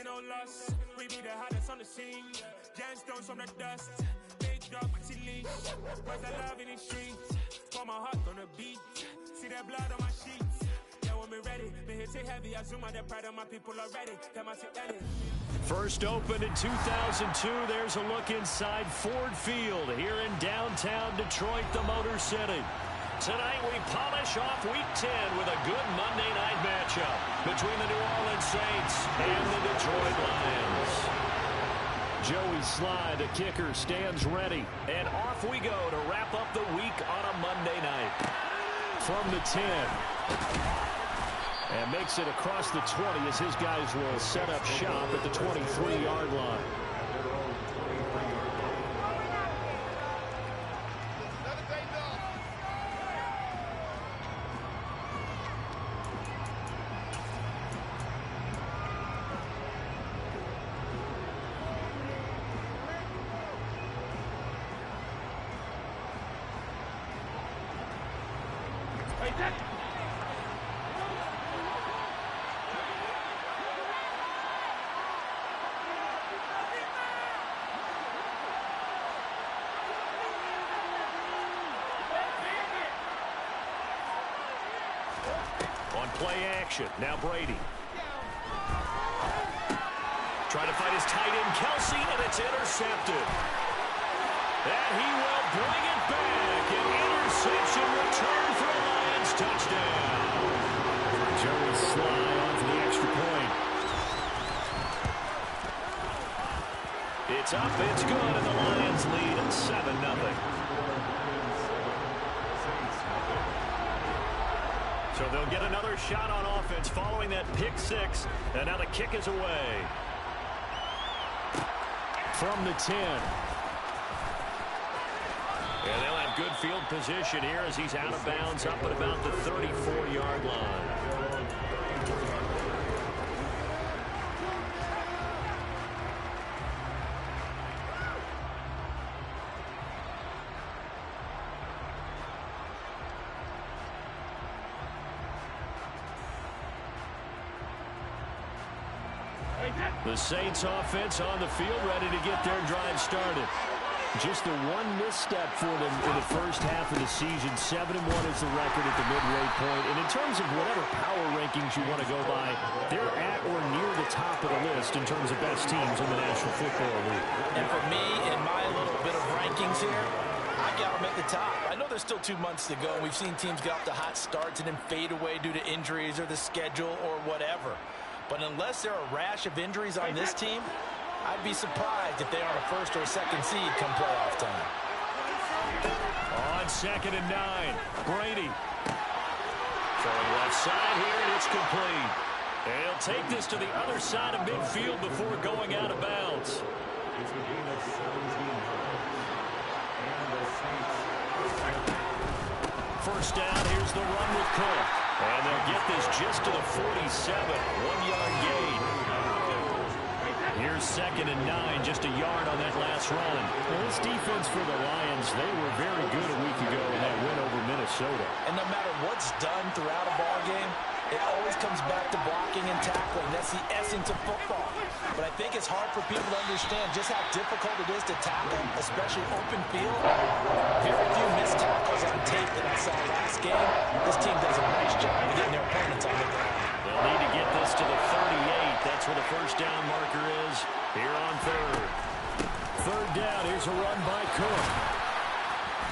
ain't no loss. We be the hottest on the scene. Gemstones from the dust. Big dog, Maxi Leash. Where's the love in the streets? Pour my heart on the beat. See that blood on my sheets. Yeah, when we ready, me hit it heavy. I zoom out the pride of my people already. Tell my Ellie. First opened in 2002. There's a look inside Ford Field here in downtown Detroit, the Motor City. Tonight we polish off Week 10 with a good Monday night matchup between the New Orleans Saints and the Detroit Lions. Joey Slye, the kicker, stands ready. And off we go to wrap up the week on a Monday night. From the 10. And makes it across the 20 as his guys will set up shop at the 23-yard line. On play action, now Brady. Trying to fight his tight end, Kelsey, and it's intercepted. And he will bring it back. An interception return for a Lions touchdown. Joey Slye on for the extra point. It's up, it's good, and the Lions lead at 7-0. So they'll get another shot on offense following that pick six. And now the kick is away. From the 10. And they'll have good field position here as he's out of bounds up at about the 34-yard line. The Saints offense on the field ready to get their drive started. Just the one misstep for them in the first half of the season. 7-1 is the record at the midway point. And in terms of whatever power rankings you want to go by, they're at or near the top of the list in terms of best teams in the National Football League. And for me, in my little bit of rankings here, I got them at the top. I know there's still 2 months to go. We've seen teams get off to hot starts and then fade away due to injuries or the schedule or whatever. But unless there are a rash of injuries on this team, I'd be surprised if they are a first or a second seed come playoff time. On 2nd and 9, Brady. Throwing left side here, and it's complete. And he'll take this to the other side of midfield before going out of bounds. First down, here's the run with Cook. And they'll get this just to the 47, 1-yard gain. Here's 2nd and 9, just a yard on that last run. Well, this defense for the Lions, they were very good a week ago in that win over Minnesota. And no matter what's done throughout a ball game, it always comes back to blocking and tackling. That's the essence of football. But I think it's hard for people to understand just how difficult it is to tackle, especially open field. Very few missed tackles on tape that I saw last game. This team does a nice job of getting their opponents on the ground. They'll need to get this to the 38. That's where the first down marker is here on 3rd. 3rd down, here's a run by Cook.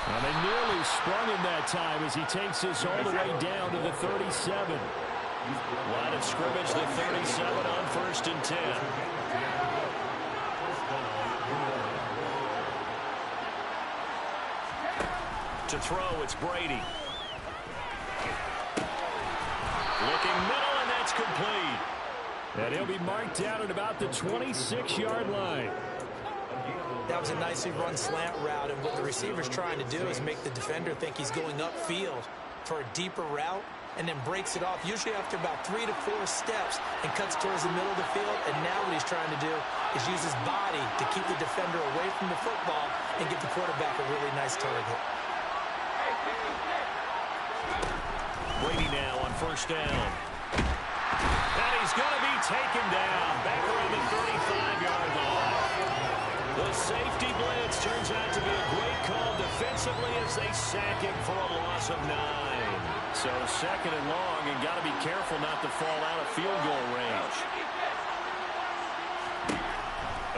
And they nearly sprung him that time as he takes this all the way down to the 37. Line of scrimmage, the 37 on 1st and 10. To throw, it's Brady. Looking middle, and that's complete. And he'll be marked down at about the 26-yard line. That was a nicely run slant route, and what the receiver's trying to do is make the defender think he's going upfield for a deeper route, and then breaks it off, usually after about 3 to 4 steps, and cuts towards the middle of the field. And now what he's trying to do is use his body to keep the defender away from the football and get the quarterback a really nice target. Brady now on 1st down. And he's going to be taken down. Back around the 35-yard line. The safety blitz turns out to be a great call defensively as they sack him for a loss of 9. So second and long, and got to be careful not to fall out of field goal range.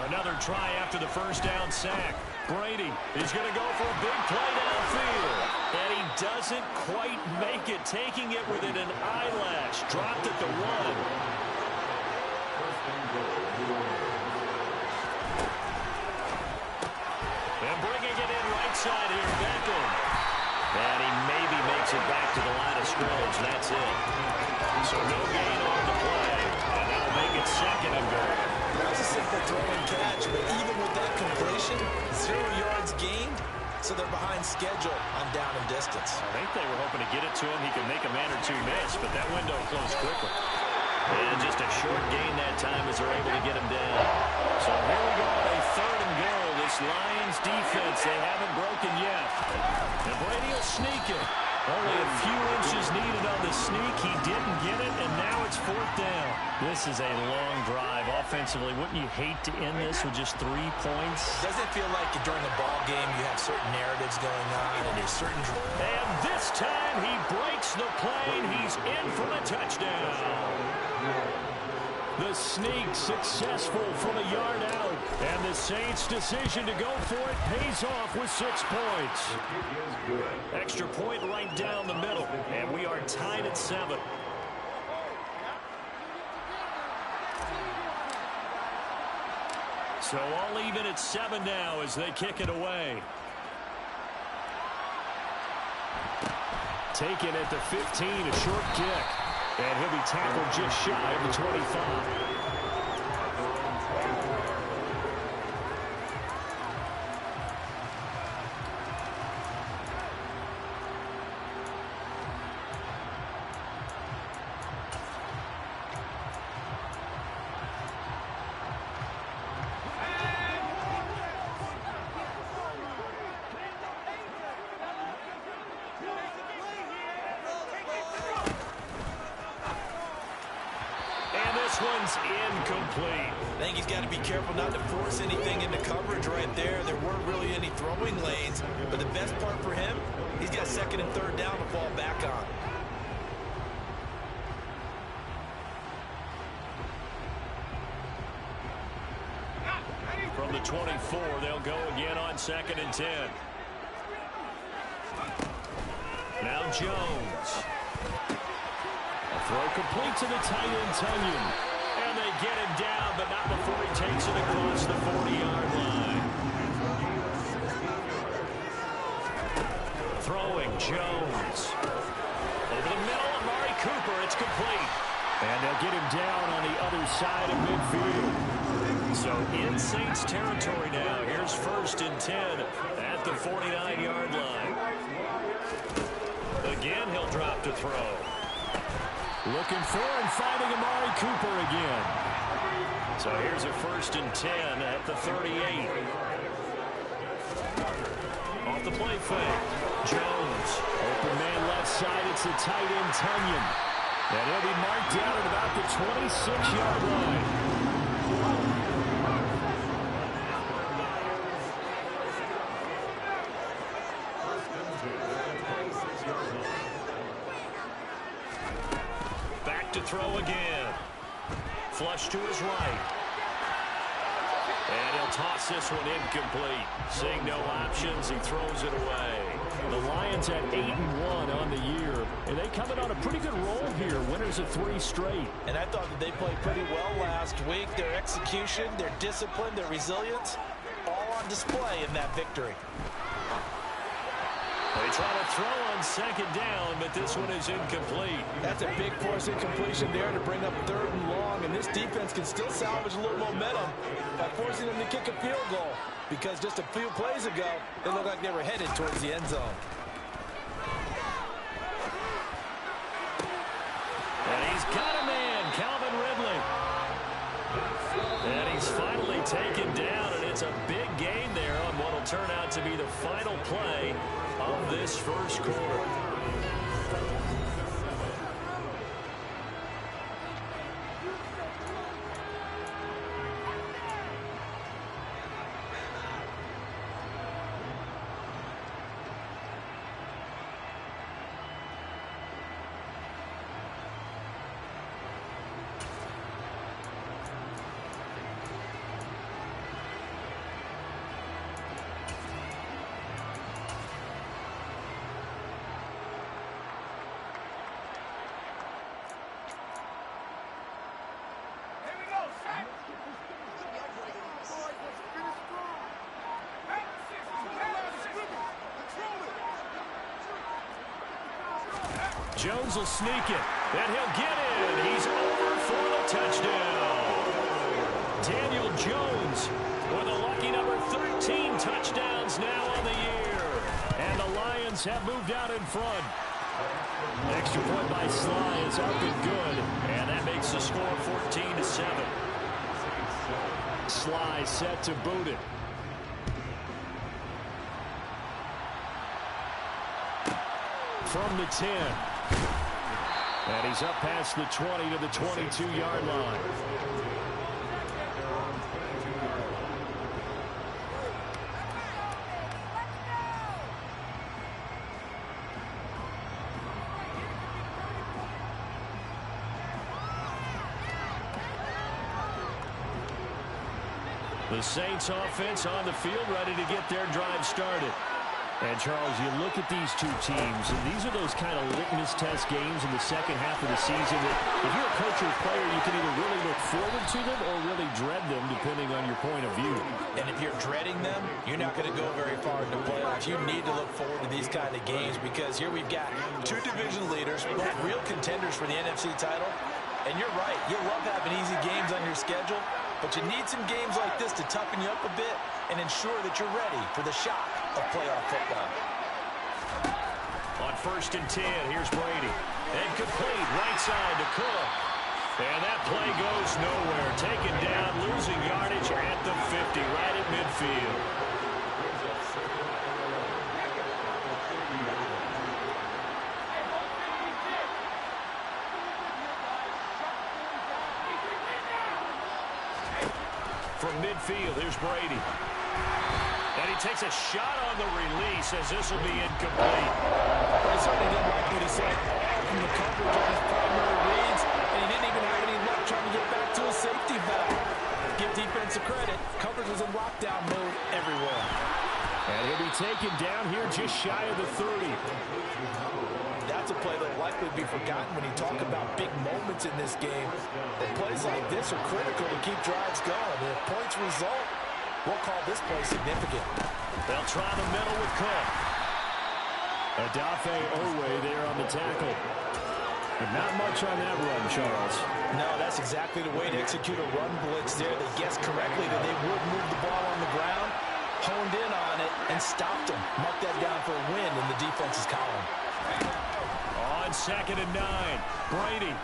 Another try after the first down sack. Brady is going to go for a big play downfield. And he doesn't quite make it, taking it within an eyelash. Dropped at the 1. And bringing it in right side here, Beckham. And he maybe makes it back to the line of scrimmage. That's it. So no gain on the play. And that'll make it second and goal. That was a simple throw and catch, but even with that completion, 0 yards gained, so they're behind schedule on down and distance. I think they were hoping to get it to him. He could make a man or two miss, but that window closed quickly. And just a short gain that time as they're able to get him down. So here we go, a third and goal. This Lions defense, they haven't broken yet. And Brady will sneak it. Only a few inches needed on the sneak. He didn't get it, and now it's fourth down. This is a long drive offensively. Wouldn't you hate to end this with just 3 points? Doesn't it feel like during a ball game you have certain narratives going on and there's certain... And this time he breaks the plane. He's in for the touchdown. The sneak successful from a yard out. And the Saints' decision to go for it pays off with 6 points. Extra point right down the middle. And we are tied at 7. So all even at 7 now as they kick it away. Taken at the 15, a short kick. And he'll be tackled just shy of the 25. One's incomplete. I think he's got to be careful not to force anything into coverage right there. There weren't really any throwing lanes, but the best part for him, he's got second and third down to fall back on. From the 24, they'll go again on second and 10. Now Jones. Throw complete to the tight end, Tunyon. And they get him down, but not before he takes it across the 40-yard line. Throwing, Jones. Over the middle, Amari Cooper, it's complete. And they'll get him down on the other side of midfield. So in Saints territory now. Here's first and 10 at the 49-yard line. Again, he'll drop to throw. Looking for and finding Amari Cooper again. So here's a first and 10 at the 38. Off the play fake. Jones. Open man left side. It's the tight end, Tunyon. And he'll be marked down at about the 26-yard line. To throw again. Flush to his right. And he'll toss this one incomplete. Seeing no options, he throws it away. The Lions at 8-1 on the year, and they coming on a pretty good roll here. Winners of 3 straight. And I thought that they played pretty well last week. Their execution, their discipline, their resilience, all on display in that victory. They try to throw on second down, but this one is incomplete. That's a big force incompletion there to bring up third and long, and this defense can still salvage a little momentum by forcing them to kick a field goal, because just a few plays ago, they looked like they were headed towards the end zone. And he's got a man, Calvin Ridley. And he's finally taken down, and it's a big gain there on what will turn out to be the final play of this first quarter. Jones will sneak it, and he'll get in. He's over for the touchdown. Daniel Jones with a lucky number 13 touchdowns now on the year. And the Lions have moved out in front. Extra point by Sly is up and good, and that makes the score 14-7. Sly set to boot it. From the 10. And he's up past the 20 to the 22-yard line. The Saints offense on the field, ready to get their drive started. And, Charles, you look at these two teams, and these are those kind of litmus test games in the second half of the season that if you're a coach or a player, you can either really look forward to them or really dread them, depending on your point of view. And if you're dreading them, you're not going to go very far in the playoffs. You need to look forward to these kind of games because here we've got two division leaders, both real contenders for the NFC title. And you're right, you love having easy games on your schedule, but you need some games like this to toughen you up a bit and ensure that you're ready for the shock of playoff football. On 1st and 10, here's Brady. Incomplete, right side to Cook. And that play goes nowhere. Taken down, losing yardage at the 50, right at midfield. From midfield, here's Brady. And he takes a shot on the release as this will be incomplete. I certainly didn't like what he said from the coverage on his primary reads, and he didn't even have any luck trying to get back to his safety valve. Give defensive credit. Coverage was in lockdown mode everywhere. And he'll be taken down here just shy of the 30. That's a play that will likely be forgotten when you talk about big moments in this game. But plays like this are critical to keep drives going. And if points result, we'll call this play significant. They'll try the middle with Cook. Odafe Owe there on the tackle. But not much on that run, Charles. No, that's exactly the way to execute a run blitz there. They guessed correctly that they would move the ball on the ground, honed in on it, and stopped them. Mark that down for a win in the defense's column. On 2nd and 9, Brady.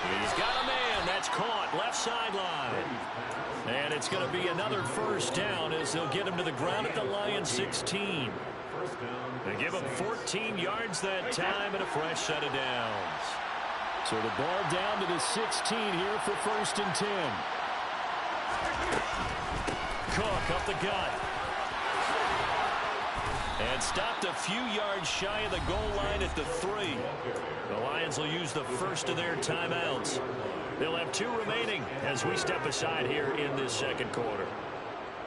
He's got a man. That's caught. Left sideline. And it's going to be another first down as they'll get him to the ground at the Lions 16. They give him 14 yards that time and a fresh set of downs. So the ball down to the 16 here for 1st and 10. Cook up the gut. And stopped a few yards shy of the goal line at the 3. The Lions will use the first of their timeouts. They'll have 2 remaining as we step aside here in this second quarter.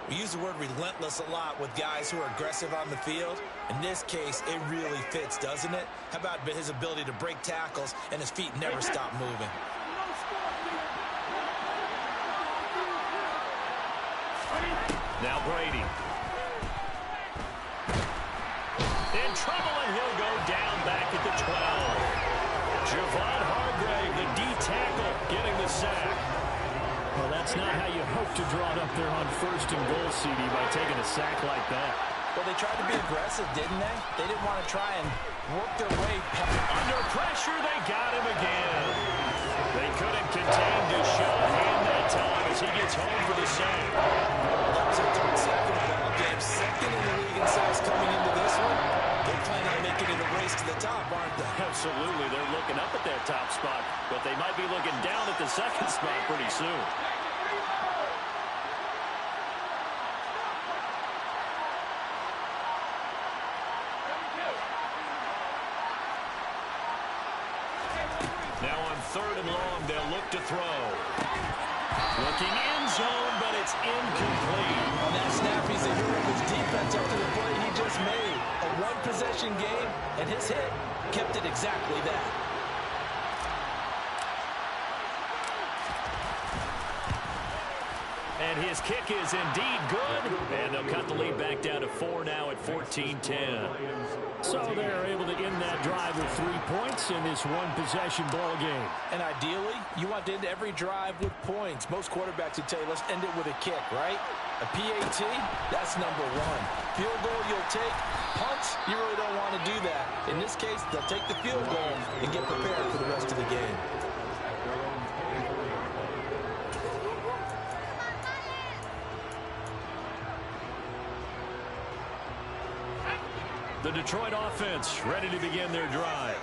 We use the word relentless a lot with guys who are aggressive on the field. In this case, it really fits, doesn't it? How about his ability to break tackles and his feet never stop moving? Now Brady. In trouble, and he'll go down back at the 12. Javon Hargrave, the D-tackle, getting the sack. Well, that's not how you hope to draw it up there on 1st and goal, CD, by taking a sack like that. Well, they tried to be aggressive, didn't they? They didn't want to try and work their way. Under pressure, they got him again. They couldn't contain Deshaun that time as he gets home for the sack. That was a 3rd sack in the ball game. 2nd in the league in sacks coming into this one. They plan on making it a race to the top, aren't they? Absolutely. They're looking up at that top spot, but they might be looking down at the 2nd spot pretty soon. Now on 3rd and long, they'll look to throw. Looking end zone, but it's incomplete. On that snap, he's a hero of his defense after the play he just made. A one-possession game, and his hit kept it exactly that. And his kick is indeed good. And they'll cut the lead back down to 4 now at 14-10. So they're able to end that drive with 3 points in this one-possession ball game. And ideally, you want to end every drive with points. Most quarterbacks would tell you, let's end it with a kick, right? A PAT, that's number one. Field goal you'll take. Punts, you really don't want to do that. In this case, they'll take the field goal and get prepared for the rest of the game. The Detroit offense ready to begin their drive.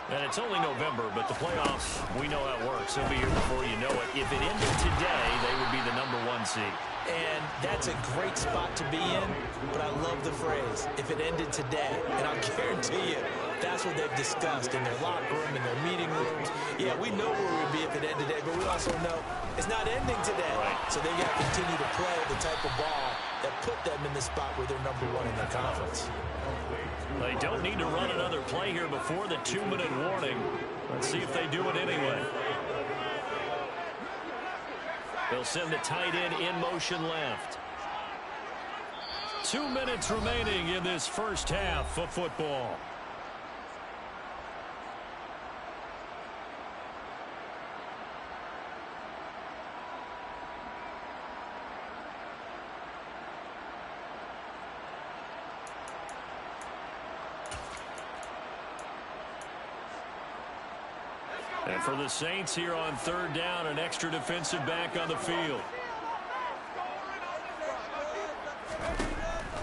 And it's only November, but the playoffs, we know how it works. They'll be here before you know it. If it ended today, they would be the #1 seed. And that's a great spot to be in, but I love the phrase, if it ended today. And I'll guarantee you, that's what they've discussed in their locker room, in their meeting rooms. Yeah, we know where we'd be if it ended today, but we also know it's not ending today. Right. So they've got to continue to play the type of ball that put them in the spot where they're #1 in their conference. They don't need to run another play here before the 2-minute warning. Let's see if they do it anyway. They'll send the tight end in motion left. 2 minutes remaining in this first half of football. And for the Saints here on 3rd down, an extra defensive back on the field.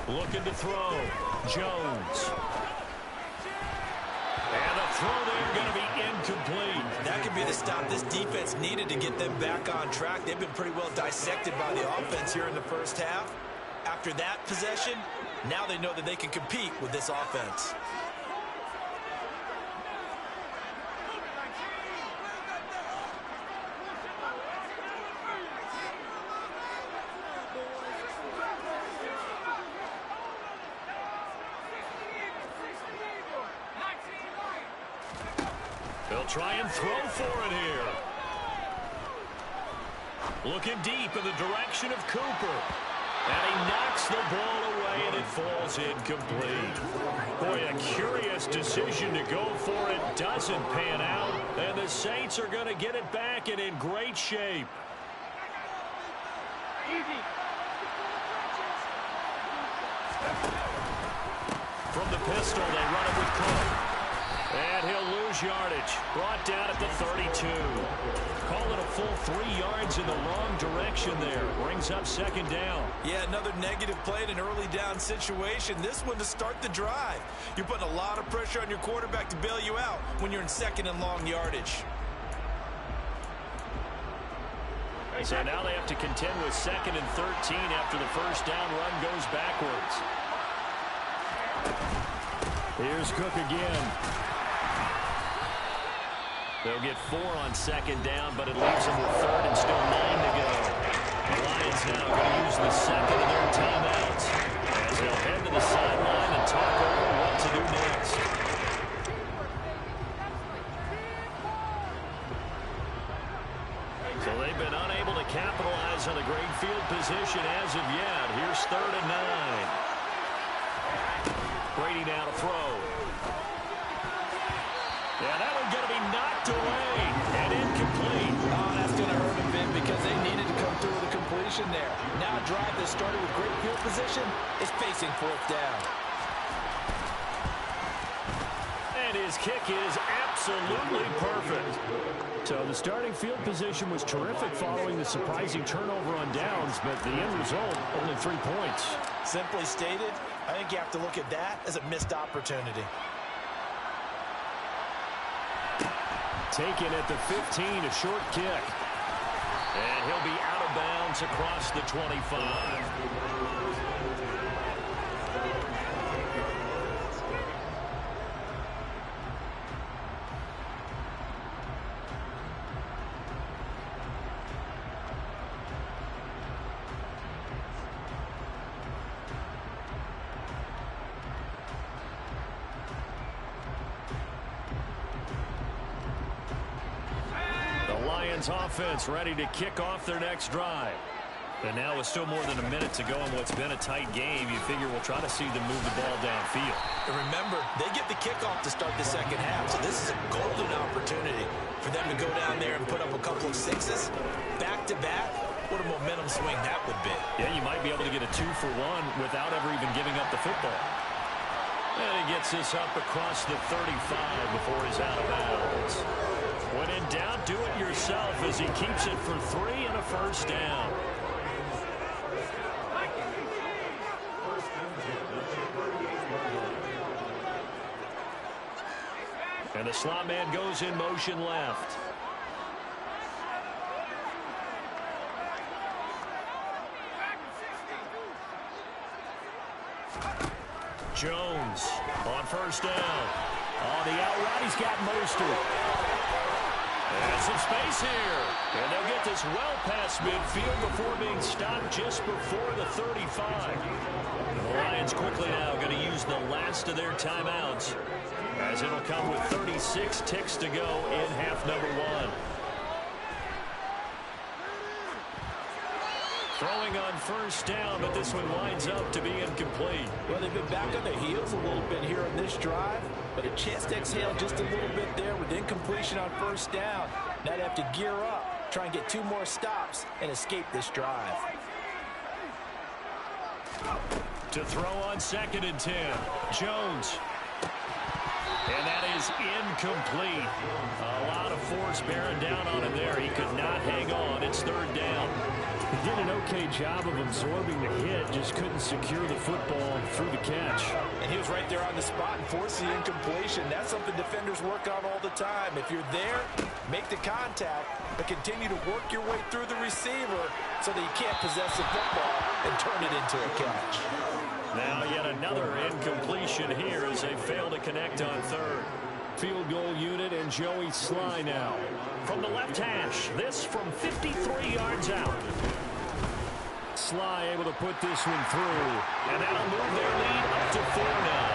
Looking to throw. Jones. And the throw there going to be incomplete. That could be the stop this defense needed to get them back on track. They've been pretty well dissected by the offense here in the first half. After that possession, now they know that they can compete with this offense. They'll try and throw for it here. Looking deep in the direction of Cooper. And he knocks the ball away, and it falls incomplete. Boy, a curious decision to go for it. Doesn't pan out. And the Saints are going to get it back and in great shape. From the pistol, they run it with Cook. And he'll lose yardage. Brought down at the 32. Call it a full 3 yards in the wrong direction there. Brings up 2nd down. Yeah, another negative play in an early down situation. This one to start the drive. You're putting a lot of pressure on your quarterback to bail you out when you're in 2nd and long yardage. So now they have to contend with 2nd and 13 after the first down run goes backwards. Here's Cook again. They'll get 4 on 2nd down, but it leaves them with 3rd and still 9 to go. The Lions now going to use the 2nd of their timeouts as they'll head to the sideline and talk over what to do next. So they've been unable to capitalize on a great field position as of yet. Here's 3rd and 9. Brady now to throw. Yeah, that one's going to be knocked away and incomplete. Oh, that's going to hurt a bit because they needed to come through with a completion there. Now a drive that started with great field position is facing 4th down. And his kick is absolutely perfect. So the starting field position was terrific following the surprising turnover on downs, but the end result, only 3 points. Simply stated, I think you have to look at that as a missed opportunity. Taken at the 15, a short kick. And he'll be out of bounds across the 25. Offense ready to kick off their next drive. And now with still more than a minute to go in what's been a tight game, you figure we'll try to see them move the ball downfield. And remember, they get the kickoff to start the second half, so this is a golden opportunity for them to go down there and put up a couple of sixes. Back-to-back, what a momentum swing that would be. Yeah, you might be able to get a 2-for-1 without ever even giving up the football. And he gets this up across the 35 before he's out of bounds. When in doubt, do it yourself as he keeps it for 3 and a first down. And the slot man goes in motion left. Jones on first down. On the out route, he's got Mostert. And some space here. And they'll get this well past midfield before being stopped just before the 35. The Lions quickly now going to use the last of their timeouts, as it'll come with 36 ticks to go in half number 1. Throwing on first down, but this one winds up to be incomplete. Well, they've been back on their heels a little bit here on this drive, but a chance to exhale just a little bit there with incompletion on first down. Now they have to gear up, try and get 2 more stops, and escape this drive. To throw on 2nd and 10, Jones. And that is incomplete. A lot of force bearing down on him there. He could not hang on. It's 3rd down. He did an okay job of absorbing the hit, just couldn't secure the football through the catch. And he was right there on the spot and forced the incompletion. That's something defenders work on all the time. If you're there, make the contact, but continue to work your way through the receiver so that you can't possess the football and turn it into a catch. Now yet another incompletion here as they fail to connect on 3rd. Field goal unit and Joey Sly now. From the left hash, this from 53 yards out. Sly able to put this one through. And that'll move their lead up to 4 now.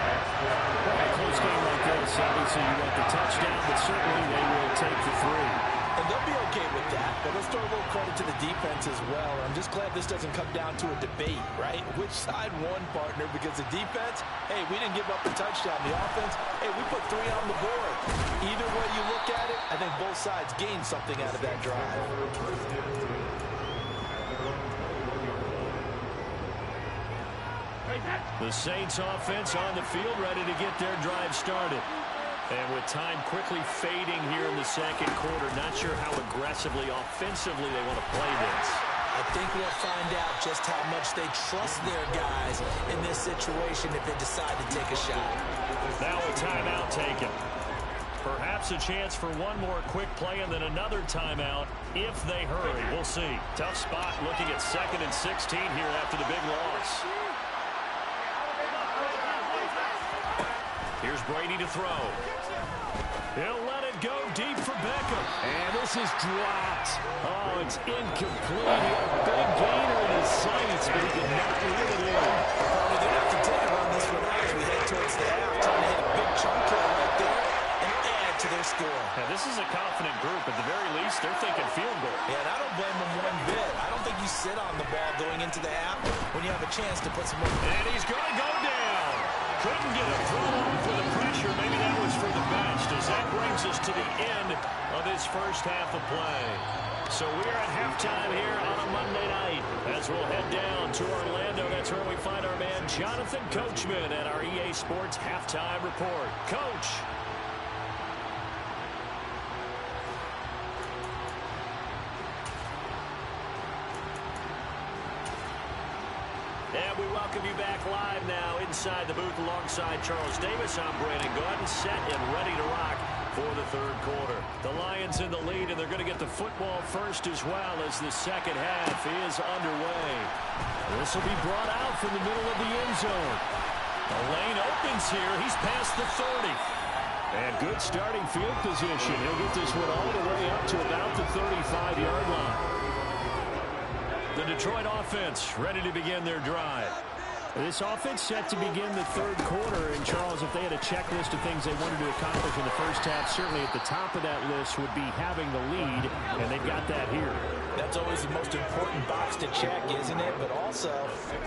A close game like this, obviously you want the touchdown, but certainly they will take the 3. And they'll be okay with that, but let's throw a little credit to the defense as well. I'm just glad this doesn't come down to a debate, right? Which side won, partner? Because the defense, hey, we didn't give up the touchdown. The offense, hey, we put 3 on the board. Either way you look at it, I think both sides gained something out of that drive. The Saints offense on the field ready to get their drive started. And with time quickly fading here in the second quarter, not sure how aggressively, offensively they want to play this. I think we'll find out just how much they trust their guys in this situation if they decide to take a shot. Now a timeout taken. Perhaps a chance for one more quick play and then another timeout if they hurry. We'll see. Tough spot looking at 2nd and 16 here after the big loss. Here's Brady to throw. He'll let it go deep for Beckham. And this is dropped. Oh, it's incomplete. He had a big gainer in his sights, but he did not reel it in. They're going to have to take it on this one as we head towards the half, trying to hit a big chunk play right there and add to their score. Now, this is a confident group. At the very least, they're thinking field goal. Yeah, and I don't blame them one bit. I don't think you sit on the ball going into the half when you have a chance to put some more. And he's going to go down. Couldn't get a throw off with the pressure. Maybe that was for the best, as that brings us to the end of this first half of play. So we're at halftime here on a Monday night as we'll head down to Orlando. That's where we find our man Jonathan Coachman at our EA Sports Halftime Report. Coach. And we welcome you back live now inside the booth alongside Charles Davis. I'm Brandon Gaudin, set and ready to rock for the 3rd quarter. The Lions in the lead, and they're going to get the football first as well as the second half is underway. This will be brought out from the middle of the end zone. The lane opens here. He's past the 30. And good starting field position. He'll get this one all the way up to about the 35-yard line. The Detroit offense ready to begin their drive. This offense set to begin the 3rd quarter. And, Charles, if they had a checklist of things they wanted to accomplish in the first half, certainly at the top of that list would be having the lead, and they've got that here. Now, That's always the most important box to check, isn't it? But also,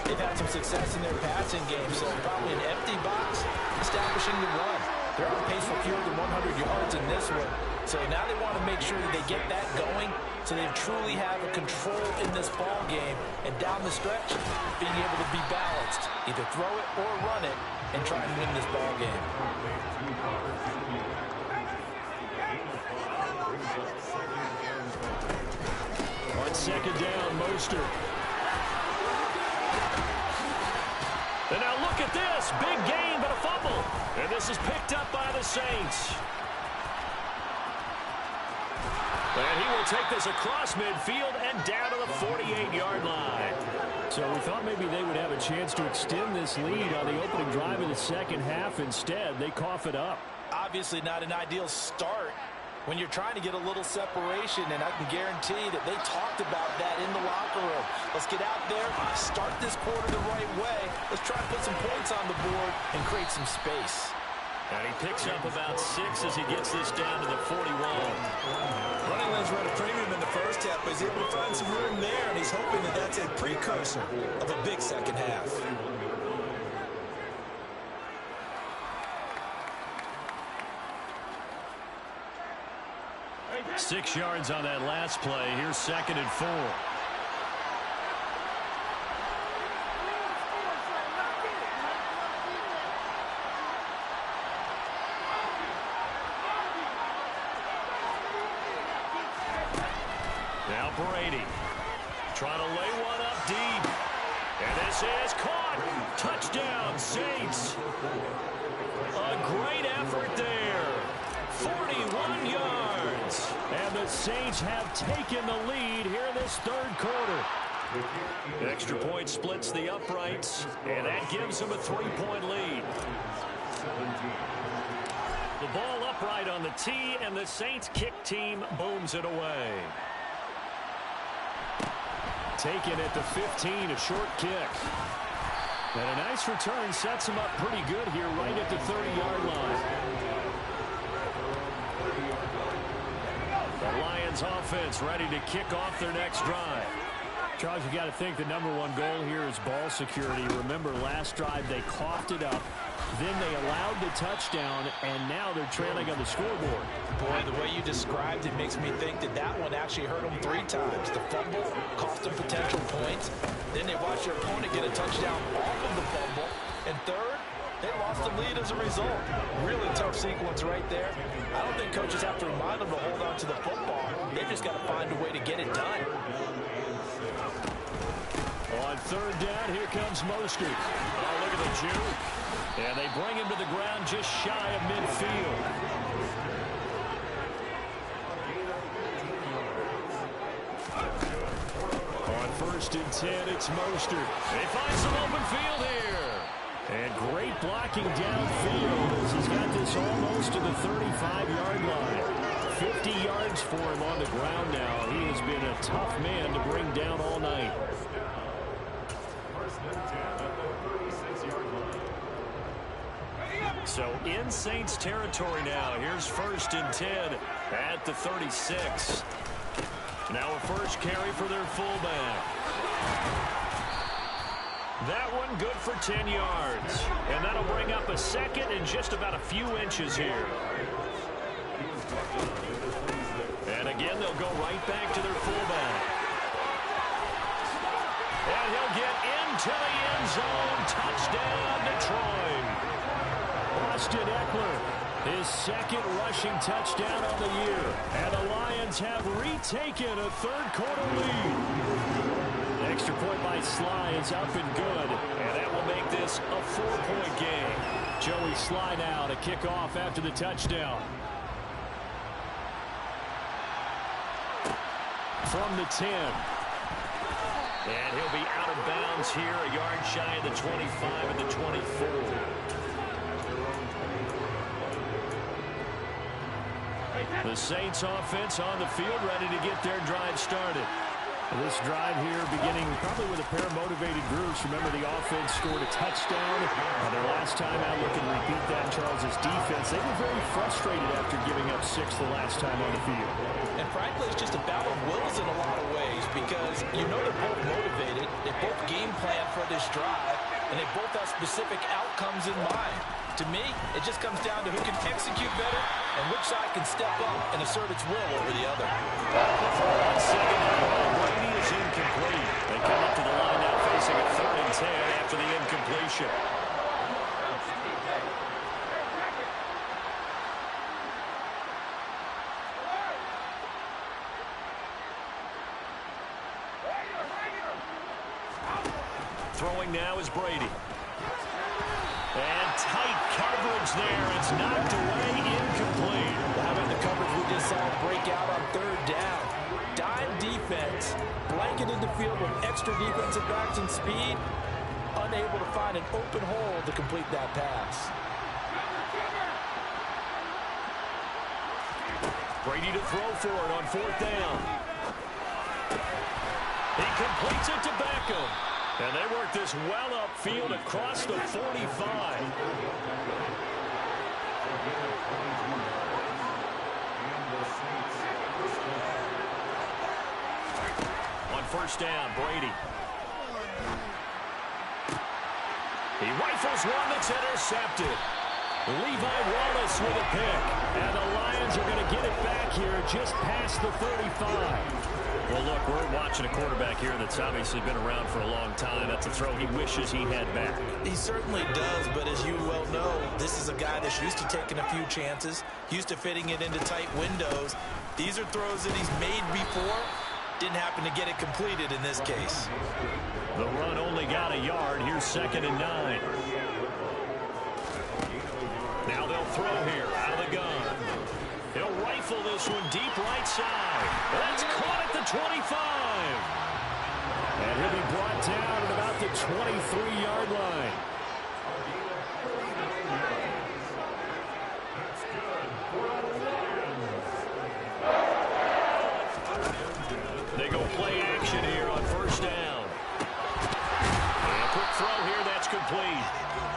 they've had some success in their passing game, so probably an empty box establishing the run. They're on pace for fewer than 100 yards in this one. So now they want to make sure that they get that going so they truly have a control in this ball game. And down the stretch, being able to be balanced. Either throw it or run it and try and win this ball game. On second down, Mostert. And now look at this. Big gain, but a fumble. And this is picked up by the Saints. And he will take this across midfield and down to the 48-yard line. So we thought maybe they would have a chance to extend this lead on the opening drive of the second half. Instead, they cough it up. Obviously not an ideal start when you're trying to get a little separation, and I can guarantee that they talked about that in the locker room. Let's get out there, start this quarter the right way. Let's try to put some points on the board and create some space. And he picks up about 6 as he gets this down to the 41. Running lanes were at a premium in the first half, but he's able to find some room there, and he's hoping that that's a precursor of a big second half. Six yards on that last play. Here's 2nd and 4. Now Brady trying to lay one up deep. And this is caught. Touchdown, Saints. A great effort there. 41 yards. And the Saints have taken the lead here in this third quarter. The extra point splits the uprights, and that gives them a 3-point lead. The ball upright on the tee, and the Saints kick team booms it away. Taken at the 15, a short kick. And a nice return sets them up pretty good here right at the 30-yard line. The Lions offense ready to kick off their next drive. Charles, you got to think the #1 goal here is ball security. Remember, last drive they coughed it up. Then they allowed the touchdown, and now they're trailing on the scoreboard. Boy, the way you described it makes me think that that one actually hurt them 3 times. The fumble cost them potential points. Then they watched their opponent get a touchdown off of the fumble. And third, they lost the lead as a result. Really tough sequence right there. I don't think coaches have to remind them to hold on to the football. They've just got to find a way to get it done. On third down, here comes Mostert. Oh, look at the juke. And they bring him to the ground just shy of midfield. On 1st and 10, it's Mostert. They find some open field here. And great blocking downfield as he's got this almost to the 35-yard line. 50 yards for him on the ground now. He has been a tough man to bring down all night. So in Saints territory now. Here's 1st and 10 at the 36. Now a first carry for their fullback. That one good for 10 yards. And that'll bring up a second and just about a few inches here. And again, they'll go right back to their fullback. And he'll get into the end zone. Touchdown, Detroit. Austin Eckler, his 2nd rushing touchdown of the year. And the Lions have retaken a third-quarter lead. The extra point by Sly is up and good. And that will make this a 4-point game. Joey Sly now to kick off after the touchdown. From the 10. And he'll be out of bounds here, a yard shy of the 25 and the 24. The Saints offense on the field ready to get their drive started. This drive here beginning probably with a pair of motivated groups. Remember, the offense scored a touchdown. Their last time out, looking to repeat that, Charles' defense. They were very frustrated after giving up 6 the last time on the field. And frankly, it's just a battle of wills in a lot of ways because you know they're both motivated. They both game plan for this drive, and they both have specific outcomes in mind. To me, it just comes down to who can execute better and which side can step up and assert its will over the other. On second down, Brady is incomplete. They come up to the line now facing a 3rd and 10 after the incompletion. Throwing now is Brady. And tight coverage there. It's knocked away, incomplete. How about the coverage we just saw break out on 3rd down? Dime defense, blanketed the field with extra defensive backs and speed, unable to find an open hole to complete that pass. Brady to throw for it on 4th down. He completes it to Beckham. And they work this well upfield across the 45. On 1st down, Brady. He rifles one that's intercepted. Levi Wallace with a pick. And the Lions are going to get it back here just past the 35. Well, look, we're watching a quarterback here that's obviously been around for a long time. That's a throw he wishes he had back. He certainly does, but as you well know, this is a guy that's used to taking a few chances, used to fitting it into tight windows. These are throws that he's made before. Didn't happen to get it completed in this case. The run only got a yard. Here's 2nd and 9. Now they'll throw here out of the gun. He'll rifle this one deep right side. That's caught at the 25. And he'll be brought down at about the 23-yard line. They go play action here on 1st down. And a quick throw here, that's complete.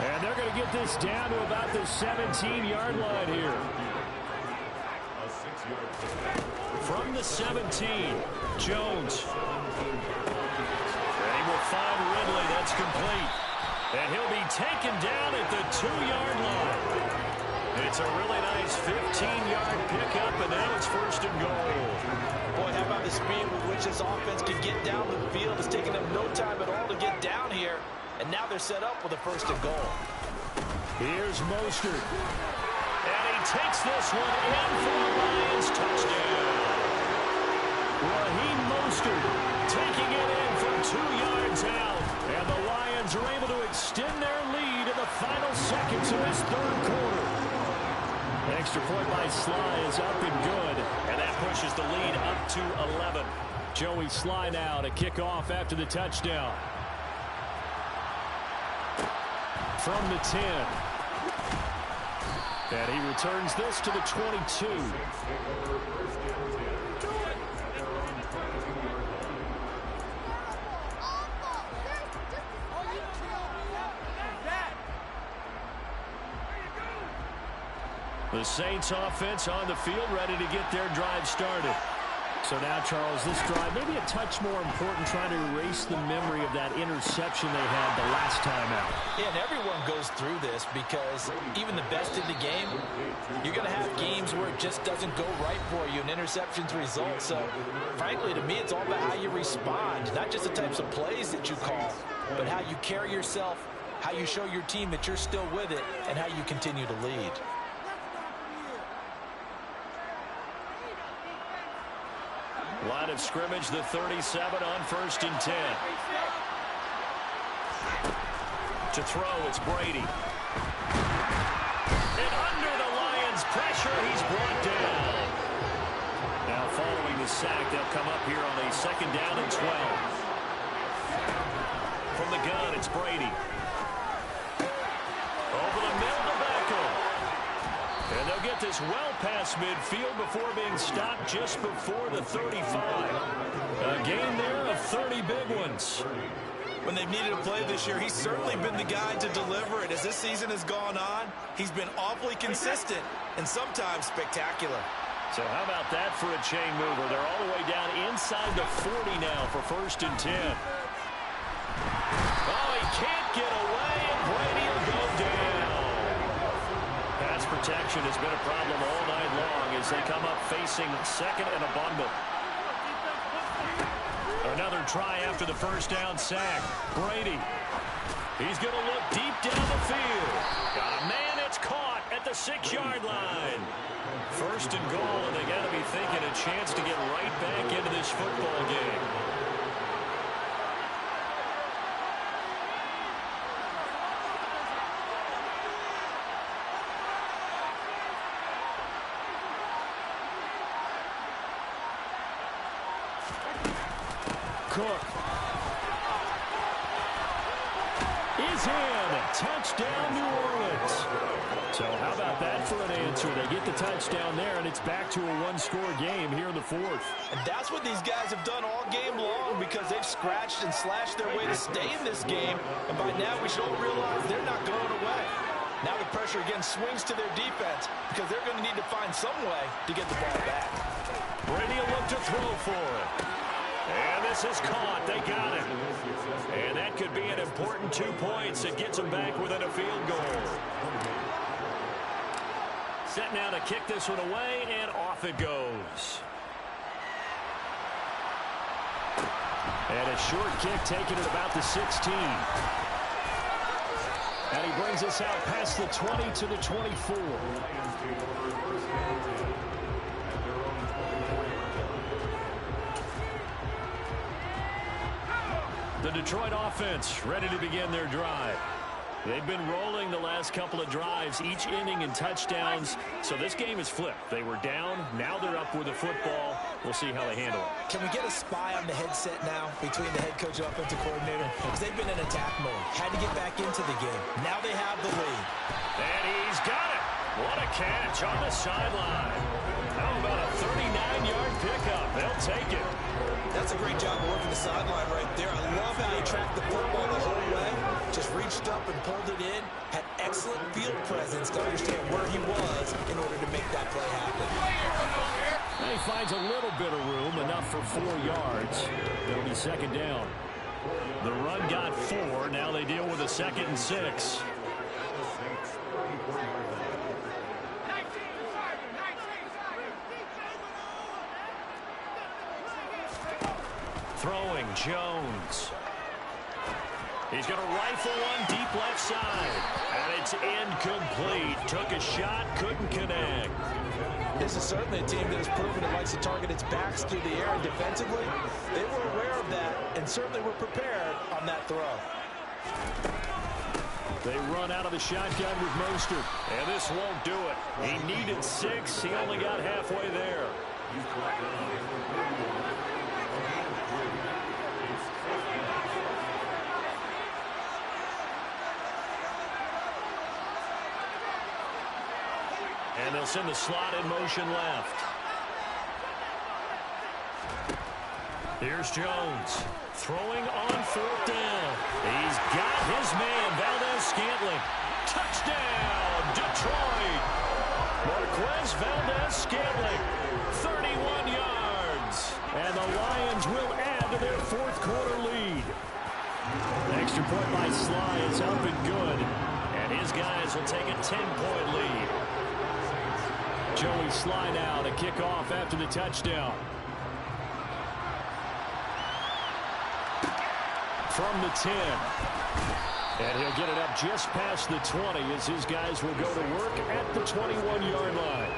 And they're going to get this down to about the 17-yard line here. From the 17, Jones. And he will find Ridley. That's complete. And he'll be taken down at the 2-yard line. It's a really nice 15-yard pickup, and now it's 1st and goal. Boy, how about the speed with which this offense can get down the field? It's taken them no time at all to get down here, and now they're set up with a 1st and goal. Here's Mostert. And he takes this one in for a Lions touchdown. Raheem Mostert taking it in from 2 yards out. And the Lions are able to extend their lead in the final seconds of this 3rd quarter. Extra point by Sly is up and good. And that pushes the lead up to 11. Joey Sly now to kick off after the touchdown. From the 10. And he returns this to the 22. The Saints offense on the field, ready to get their drive started. So now, Charles, this drive maybe a touch more important, trying to erase the memory of that interception they had the last time out. Yeah, and everyone goes through this because even the best in the game, you're going to have games where it just doesn't go right for you and interceptions result. So, frankly, to me, it's all about how you respond, not just the types of plays that you call, but how you carry yourself, how you show your team that you're still with it, and how you continue to lead. Line of scrimmage, the 37 on 1st and 10. To throw, it's Brady. And under the Lions' pressure, he's brought down. Now following the sack, they'll come up here on a 2nd down and 12. From the gun, it's Brady. Over the middle to Beckham. And they'll get this well past midfield before being stopped just before the 35. A gain there of 30 big ones. When they've needed a play this year, he's certainly been the guy to deliver it. As this season has gone on, he's been awfully consistent and sometimes spectacular. So how about that for a chain mover? They're all the way down inside the 40 now for 1st and 10. Oh, he can't get away, and Brady will go down. Pass protection has been a problem all night long as they come up facing 2nd and a bundle. Another try after the first down sack. Brady. He's going to look deep down the field. Got a man, it's caught at the 6-yard line. 1st and goal, and they got to be thinking a chance to get right back into this football game. Cook is in. Touchdown, New Orleans. So how about that for an answer? They get the touchdown there, and it's back to a one-score game here in the 4th. And that's what these guys have done all game long because they've scratched and slashed their way to stay in this game. And by now, we should all realize they're not going away. Now the pressure again swings to their defense because they're going to need to find some way to get the ball back. Brady will look to throw for it. And this is caught. They got it. And that could be an important 2 points. It gets them back within a field goal. Set now to kick this one away, and off it goes. And a short kick taken at about the 16. And he brings us out past the 20 to the 24. The Detroit offense ready to begin their drive. They've been rolling the last couple of drives, each inning in touchdowns. So this game is flipped. They were down. Now they're up with the football. We'll see how they handle it. Can we get a spy on the headset now between the head coach and offensive coordinator? Because they've been in attack mode. Had to get back into the game. Now they have the lead. And he's got it. What a catch on the sideline. How about a 39-yard pickup? They'll take it. That's a great job of working the sideline right there. I love how he tracked the football the whole way. Just reached up and pulled it in. Had excellent field presence to understand where he was in order to make that play happen. And he finds a little bit of room, enough for 4 yards. It'll be 2nd down. The run got 4. Now they deal with a 2nd and 6. Throwing, Jones. He's going to rifle one deep left side. And it's incomplete. Took a shot, couldn't connect. This is certainly a team that has proven it likes to target its backs through the air and defensively. They were aware of that and certainly were prepared on that throw. They run out of the shotgun with Mostert. And this won't do it. He needed 6. He only got halfway there. And they'll send the slot in motion left. Here's Jones. Throwing on 4th down. He's got his man, Valdez-Scantling. Touchdown, Detroit. Marquez Valdez-Scantling, 31 yards. And the Lions will add to their 4th quarter lead. Extra point by Sly is up and good. And his guys will take a 10-point lead. Joey Sly now to kick off after the touchdown. From the 10. And he'll get it up just past the 20 as his guys will go to work at the 21-yard line.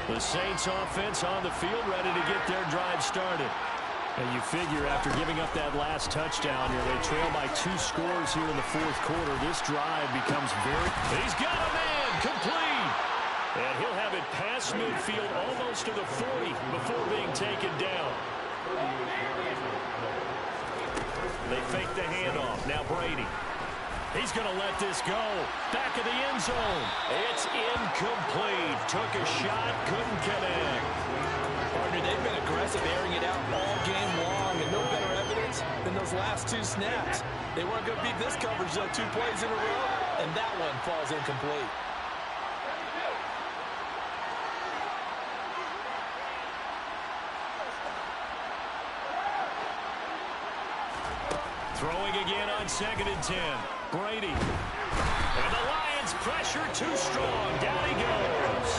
The Saints offense on the field ready to get their drive started. And you figure after giving up that last touchdown here, they trail by 2 scores here in the 4th quarter. This drive becomes very... He's got a man, complete. And he'll have it past midfield almost to the 40 before being taken down. They fake the handoff. Now Brady. He's going to let this go. Back of the end zone. It's incomplete. Took a shot, couldn't connect. Partner, they've been aggressive, airing it out all game long, and no better evidence than those last 2 snaps. They weren't going to beat this coverage, though, 2 plays in a row. and that one falls incomplete. Throwing again on 2nd and 10. Brady. And the Lions pressure too strong. Down he goes.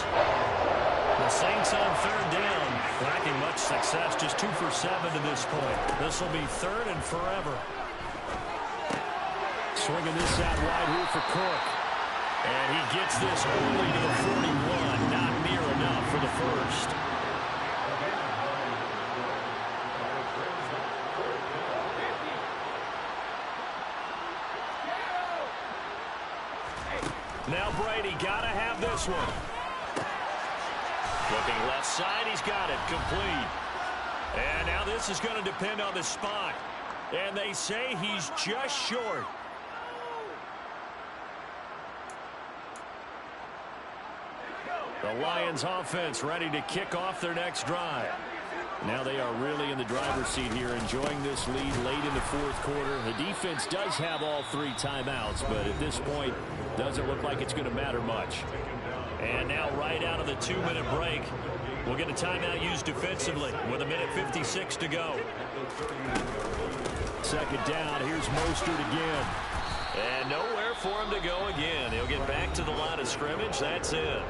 The Saints on 3rd down. Lacking much success. Just 2 for 7 to this point. This will be 3rd and forever. Swinging this out wide here for Cook. And he gets this only to the 41. Not near enough for the first. Now Brady got to have this one. Looking left side, he's got it. Complete. And now this is going to depend on the spot. And they say he's just short. The Lions offense ready to kick off their next drive. Now they are really in the driver's seat here, enjoying this lead late in the 4th quarter. The defense does have all 3 timeouts, but at this point, doesn't look like it's going to matter much. And now right out of the 2-minute break, we'll get a timeout used defensively with 1:56 to go. 2nd down, here's Mostert again. And nowhere for him to go again. He'll get back to the line of scrimmage. That's it.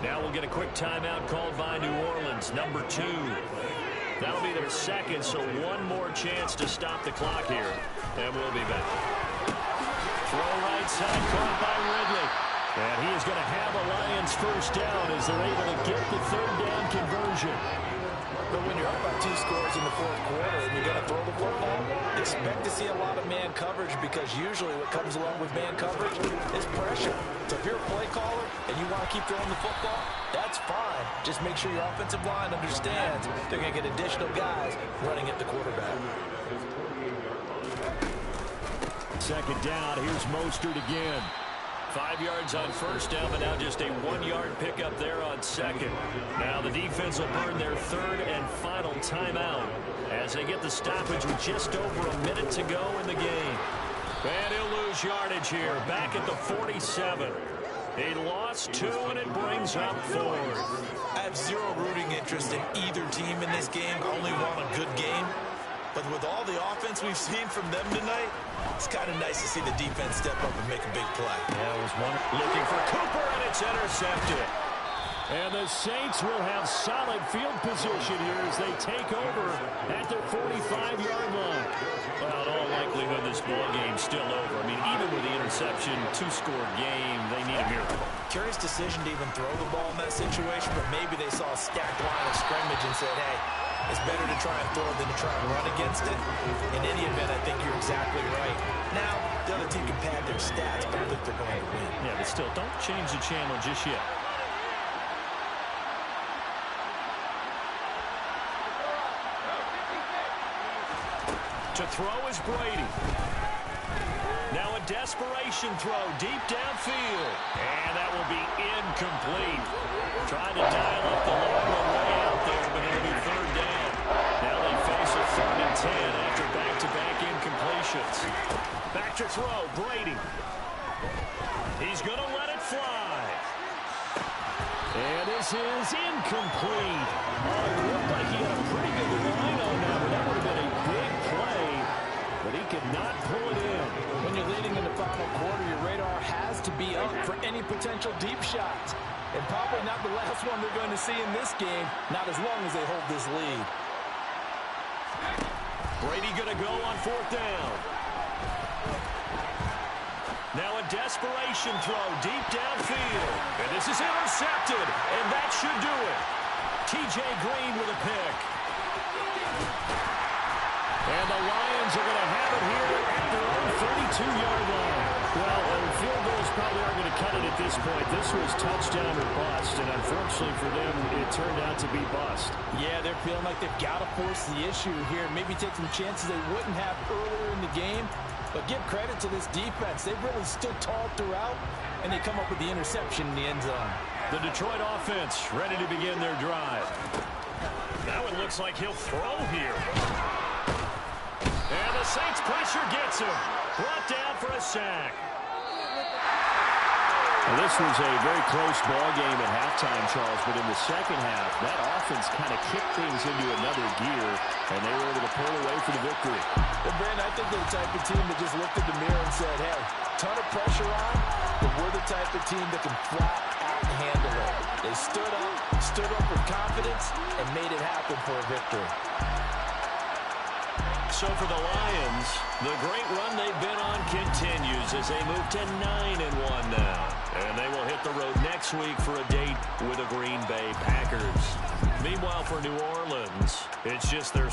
Now we'll get a quick timeout called by New Orleans, number 2. That'll be their 2nd, so one more chance to stop the clock here. And we'll be back. Throw right side, caught by Ridley. And he is going to have a Lions first down as they're able to get the 3rd down conversion. But when you're up by 2 scores in the 4th quarter and you're going to throw the football, expect to see a lot of man coverage, because usually what comes along with man coverage is pressure. So if you're a play caller and you want to keep throwing the football, that's fine. Just make sure your offensive line understands they're going to get additional guys running at the quarterback. 2nd down, here's Mostert again. 5 yards on 1st down, but now just a 1-yard pickup there on 2nd. Now the defense will burn their 3rd and final timeout as they get the stoppage with just over a minute to go in the game. And he'll lose yardage here, back at the 47. He lost 2, and it brings up 4th. I have zero rooting interest in either team in this game. I only want a good game. But with all the offense we've seen from them tonight, it's kind of nice to see the defense step up and make a big play. Yeah, it was one looking for Cooper, and it's intercepted. And the Saints will have solid field position here as they take over at their 45-yard line. Well, in all likelihood, this ball game's still over. I mean, even with the interception, 2-score game, they need a miracle. Curious decision to even throw the ball in that situation, but maybe they saw a stacked line of scrimmage and said, hey, it's better to try and throw than to try and run against it. In any event, I think you're exactly right. Now, the other team can pad their stats, but I think they're going to win. Yeah, but still, don't change the channel just yet. To throw is Brady. Now a desperation throw deep downfield. And that will be incomplete. Trying to dial up the long one way out there, but it'll be 3rd down. Now they face a 3rd and 10 after back-to-back incompletions. Back to throw, Brady. He's going to let it fly. And this is incomplete. Oh, it looked like he had a pretty good line on that, but that would have been a big play. But he could not pull it in. When you're leading in the final quarter, your radar has to be up for any potential deep shots. And probably not the last one they're going to see in this game, not as long as they hold this lead. Brady going to go on 4th down. Now a desperation throw deep downfield. And this is intercepted, and that should do it. T.J. Green with a pick. And the Lions are going to have it here at their own 32-yard line. Well, field goals probably aren't going to cut it at this point. This was touchdown or bust, and unfortunately for them, it turned out to be bust. Yeah, they're feeling like they've got to force the issue here. Maybe take some chances they wouldn't have earlier in the game. But give credit to this defense. They've really stood tall throughout, and they come up with the interception in the end zone. The Detroit offense ready to begin their drive. Now it looks like he'll throw here. And the Saints pressure gets him. Brought down for a sack. Well, this was a very close ball game at halftime, Charles, but in the second half, that offense kind of kicked things into another gear, and they were able to pull away for the victory. Well, Brandon, I think they're the type of team that just looked in the mirror and said, hey, ton of pressure on, but we're the type of team that can flat out handle it. They stood up with confidence, and made it happen for a victory. So for the Lions, the great run they've been on continues as they move to 9-1 now. And they will hit the road next week for a date with the Green Bay Packers. Meanwhile, for New Orleans, it's just their